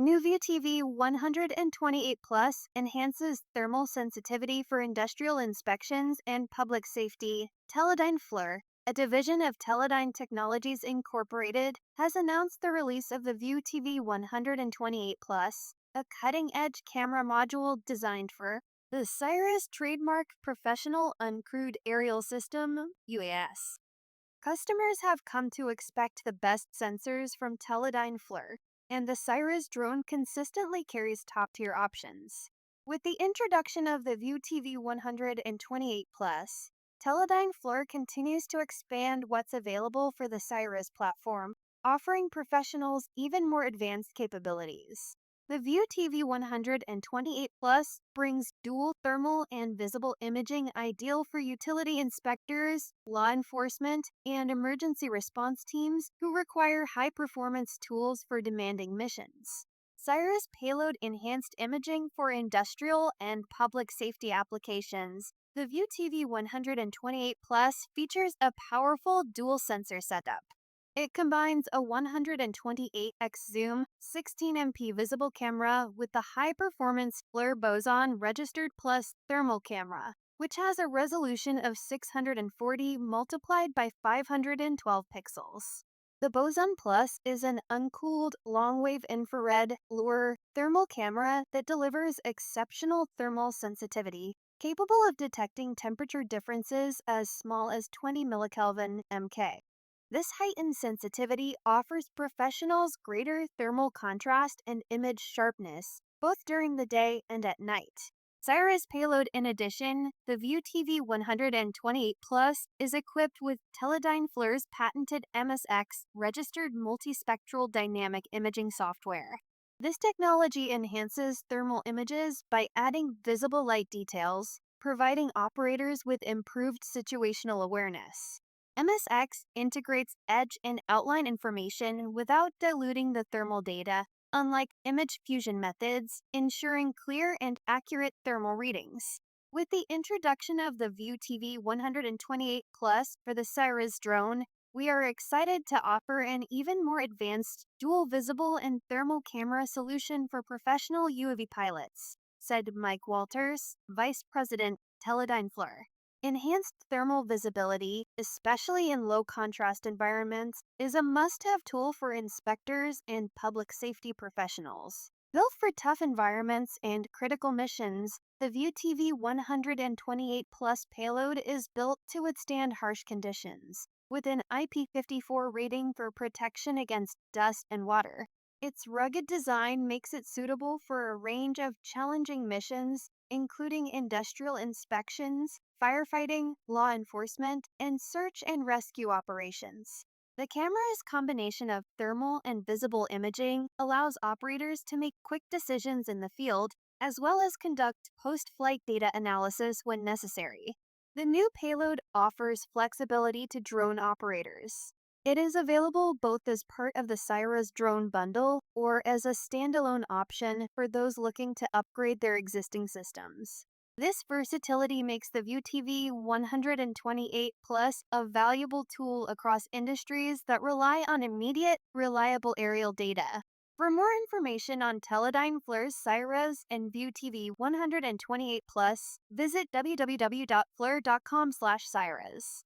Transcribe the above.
New Vue TV128 Plus enhances thermal sensitivity for industrial inspections and public safety. Teledyne FLIR, a division of Teledyne Technologies Incorporated, has announced the release of the Vue TV128 Plus, a cutting-edge camera module designed for the SIRAS trademark Professional Uncrewed Aerial System (UAS). Customers have come to expect the best sensors from Teledyne FLIR, and the SIRAS drone consistently carries top-tier options. With the introduction of the Vue TV 128 Plus, Teledyne FLIR continues to expand what's available for the SIRAS platform, offering professionals even more advanced capabilities. The Vue TV 128 Plus brings dual thermal and visible imaging ideal for utility inspectors, law enforcement, and emergency response teams who require high-performance tools for demanding missions. SIRAS Payload enhanced imaging for industrial and public safety applications. The Vue TV 128 Plus features a powerful dual sensor setup. It combines a 128x zoom 16MP visible camera with the high-performance FLIR Boson Registered Plus thermal camera, which has a resolution of 640 multiplied by 512 pixels. The Boson Plus is an uncooled long-wave infrared FLIR thermal camera that delivers exceptional thermal sensitivity, capable of detecting temperature differences as small as 20 millikelvin MK. This heightened sensitivity offers professionals greater thermal contrast and image sharpness, both during the day and at night. SIRAS Payload in addition, the Vue TV 128 Plus is equipped with Teledyne FLIR's patented MSX registered multispectral dynamic imaging software. This technology enhances thermal images by adding visible light details, providing operators with improved situational awareness. MSX integrates edge and outline information without diluting the thermal data, unlike image fusion methods, ensuring clear and accurate thermal readings. With the introduction of the Vue TV 128 Plus for the SIRAS drone, we are excited to offer an even more advanced dual visible and thermal camera solution for professional UAV pilots, said Mike Walters, Vice President, Teledyne FLIR. Enhanced thermal visibility, especially in low-contrast environments, is a must-have tool for inspectors and public safety professionals. Built for tough environments and critical missions, the Vue TV 128 Plus payload is built to withstand harsh conditions, with an IP54 rating for protection against dust and water. Its rugged design makes it suitable for a range of challenging missions, including industrial inspections, firefighting, law enforcement, and search and rescue operations. The camera's combination of thermal and visible imaging allows operators to make quick decisions in the field, as well as conduct post-flight data analysis when necessary. The new payload offers flexibility to drone operators. It is available both as part of the SIRAS drone bundle or as a standalone option for those looking to upgrade their existing systems. This versatility makes the Vue TV 128 Plus a valuable tool across industries that rely on immediate, reliable aerial data. For more information on Teledyne FLIR's SIRAS and Vue TV 128 Plus, visit www.flr.com/SIRAS.